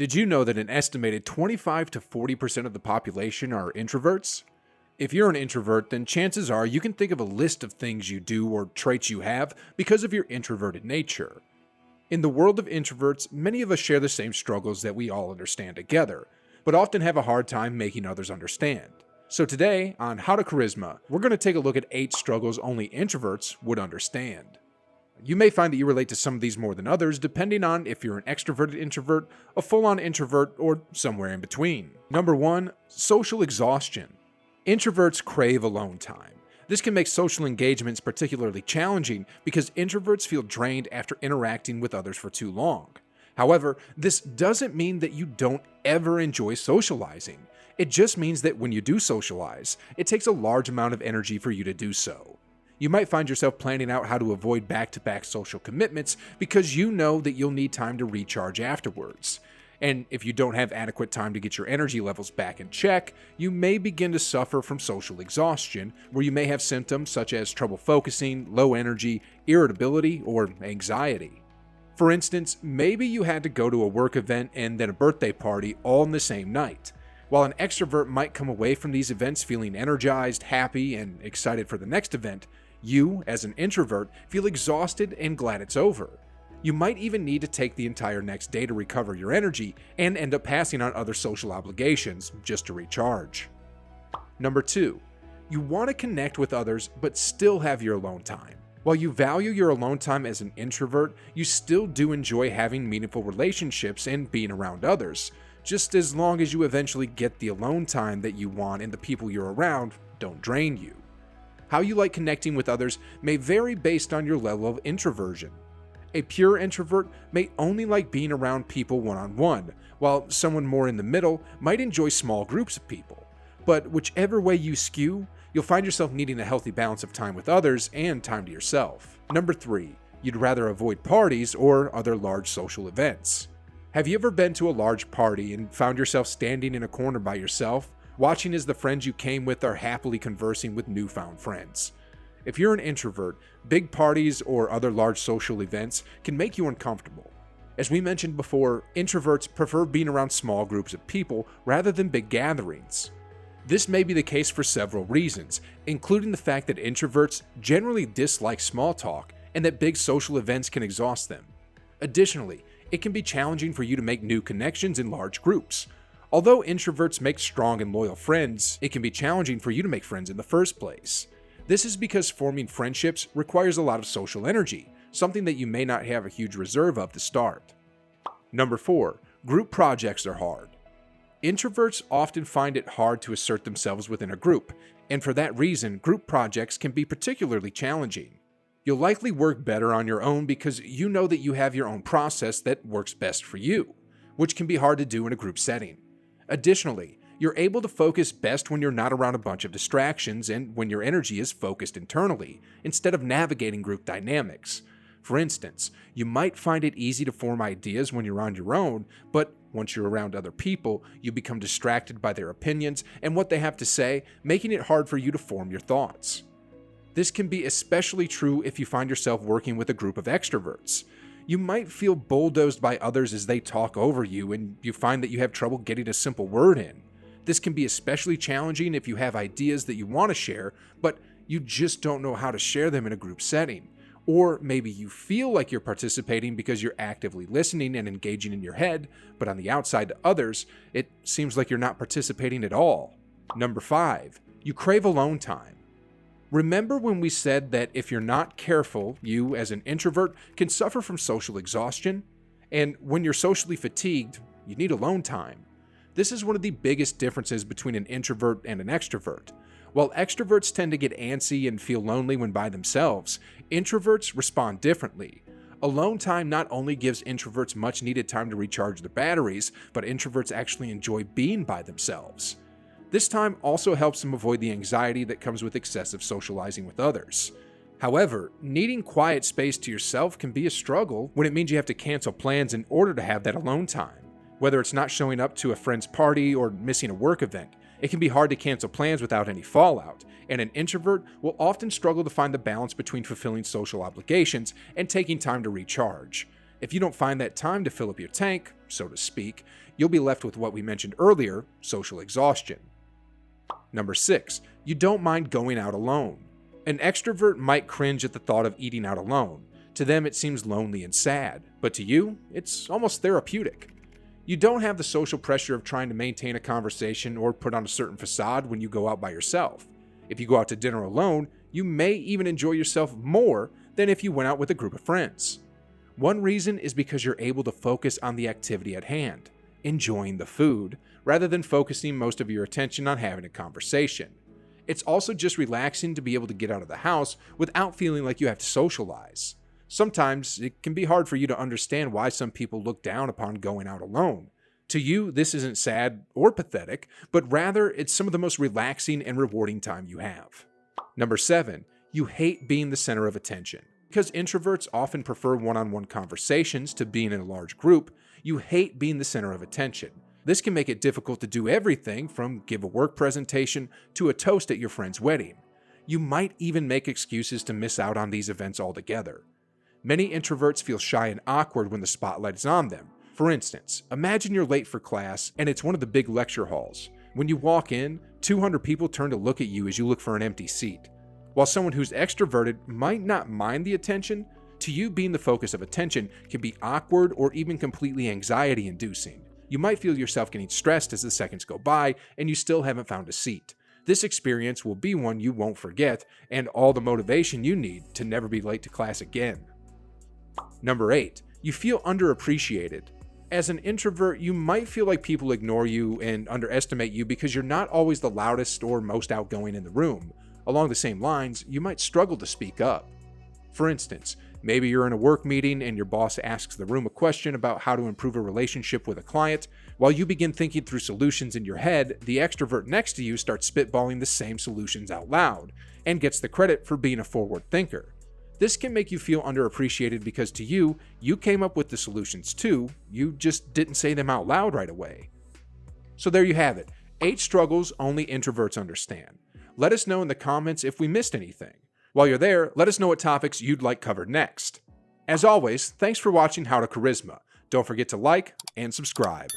Did you know that an estimated 25 to 40% of the population are introverts? If you're an introvert, then chances are you can think of a list of things you do or traits you have because of your introverted nature. In the world of introverts, many of us share the same struggles that we all understand together, but often have a hard time making others understand. So today, on How to Charisma, we're going to take a look at 8 struggles only introverts would understand. You may find that you relate to some of these more than others, depending on if you're an extroverted introvert, a full-on introvert, or somewhere in between. Number 1, social exhaustion. Introverts crave alone time. This can make social engagements particularly challenging because introverts feel drained after interacting with others for too long. However, this doesn't mean that you don't ever enjoy socializing. It just means that when you do socialize, it takes a large amount of energy for you to do so. You might find yourself planning out how to avoid back-to-back social commitments because you know that you'll need time to recharge afterwards. And if you don't have adequate time to get your energy levels back in check, you may begin to suffer from social exhaustion, where you may have symptoms such as trouble focusing, low energy, irritability, or anxiety. For instance, maybe you had to go to a work event and then a birthday party all in the same night. While an extrovert might come away from these events feeling energized, happy, and excited for the next event, you, as an introvert, feel exhausted and glad it's over. You might even need to take the entire next day to recover your energy and end up passing on other social obligations just to recharge. Number 2, you want to connect with others but still have your alone time. While you value your alone time as an introvert, you still do enjoy having meaningful relationships and being around others, just as long as you eventually get the alone time that you want and the people you're around don't drain you. How you like connecting with others may vary based on your level of introversion. A pure introvert may only like being around people one-on-one, while someone more in the middle might enjoy small groups of people. But whichever way you skew, you'll find yourself needing a healthy balance of time with others and time to yourself. Number 3, you'd rather avoid parties or other large social events. Have you ever been to a large party and found yourself standing in a corner by yourself, watching as the friends you came with are happily conversing with newfound friends? If you're an introvert, big parties or other large social events can make you uncomfortable. As we mentioned before, introverts prefer being around small groups of people rather than big gatherings. This may be the case for several reasons, including the fact that introverts generally dislike small talk and that big social events can exhaust them. Additionally, it can be challenging for you to make new connections in large groups. Although introverts make strong and loyal friends, it can be challenging for you to make friends in the first place. This is because forming friendships requires a lot of social energy, something that you may not have a huge reserve of to start. Number 4, group projects are hard. Introverts often find it hard to assert themselves within a group, and for that reason, group projects can be particularly challenging. You'll likely work better on your own because you know that you have your own process that works best for you, which can be hard to do in a group setting. Additionally, you're able to focus best when you're not around a bunch of distractions and when your energy is focused internally, instead of navigating group dynamics. For instance, you might find it easy to form ideas when you're on your own, but once you're around other people, you become distracted by their opinions and what they have to say, making it hard for you to form your thoughts. This can be especially true if you find yourself working with a group of extroverts. You might feel bulldozed by others as they talk over you, and you find that you have trouble getting a simple word in. This can be especially challenging if you have ideas that you want to share, but you just don't know how to share them in a group setting. Or maybe you feel like you're participating because you're actively listening and engaging in your head, but on the outside to others, it seems like you're not participating at all. Number 5, you crave alone time. Remember when we said that if you're not careful, you, as an introvert, can suffer from social exhaustion? And when you're socially fatigued, you need alone time. This is one of the biggest differences between an introvert and an extrovert. While extroverts tend to get antsy and feel lonely when by themselves, introverts respond differently. Alone time not only gives introverts much needed time to recharge their batteries, but introverts actually enjoy being by themselves. This time also helps them avoid the anxiety that comes with excessive socializing with others. However, needing quiet space to yourself can be a struggle when it means you have to cancel plans in order to have that alone time. Whether it's not showing up to a friend's party or missing a work event, it can be hard to cancel plans without any fallout, and an introvert will often struggle to find the balance between fulfilling social obligations and taking time to recharge. If you don't find that time to fill up your tank, so to speak, you'll be left with what we mentioned earlier, social exhaustion. Number 6, you don't mind going out alone. An extrovert might cringe at the thought of eating out alone. To them, it seems lonely and sad, but to you, it's almost therapeutic. You don't have the social pressure of trying to maintain a conversation or put on a certain facade when you go out by yourself. If you go out to dinner alone, you may even enjoy yourself more than if you went out with a group of friends. One reason is because you're able to focus on the activity at hand, enjoying the food, rather than focusing most of your attention on having a conversation. It's also just relaxing to be able to get out of the house without feeling like you have to socialize. Sometimes it can be hard for you to understand why some people look down upon going out alone. To you, this isn't sad or pathetic, but rather it's some of the most relaxing and rewarding time you have. Number 7, you hate being the center of attention. Because introverts often prefer one-on-one conversations to being in a large group, you hate being the center of attention. This can make it difficult to do everything from give a work presentation to a toast at your friend's wedding. You might even make excuses to miss out on these events altogether. Many introverts feel shy and awkward when the spotlight is on them. For instance, imagine you're late for class and it's one of the big lecture halls. When you walk in, 200 people turn to look at you as you look for an empty seat. While someone who's extroverted might not mind the attention, to you being the focus of attention can be awkward or even completely anxiety-inducing. You might feel yourself getting stressed as the seconds go by and you still haven't found a seat. This experience will be one you won't forget and all the motivation you need to never be late to class again. Number 8, you feel underappreciated. As an introvert, you might feel like people ignore you and underestimate you because you're not always the loudest or most outgoing in the room. Along the same lines, you might struggle to speak up. For instance, maybe you're in a work meeting and your boss asks the room a question about how to improve a relationship with a client. While you begin thinking through solutions in your head, the extrovert next to you starts spitballing the same solutions out loud and gets the credit for being a forward thinker. This can make you feel underappreciated because to you, you came up with the solutions too, you just didn't say them out loud right away. So there you have it, 8 struggles only introverts understand. Let us know in the comments if we missed anything. While you're there, let us know what topics you'd like covered next. As always, thanks for watching How to Charisma. Don't forget to like and subscribe.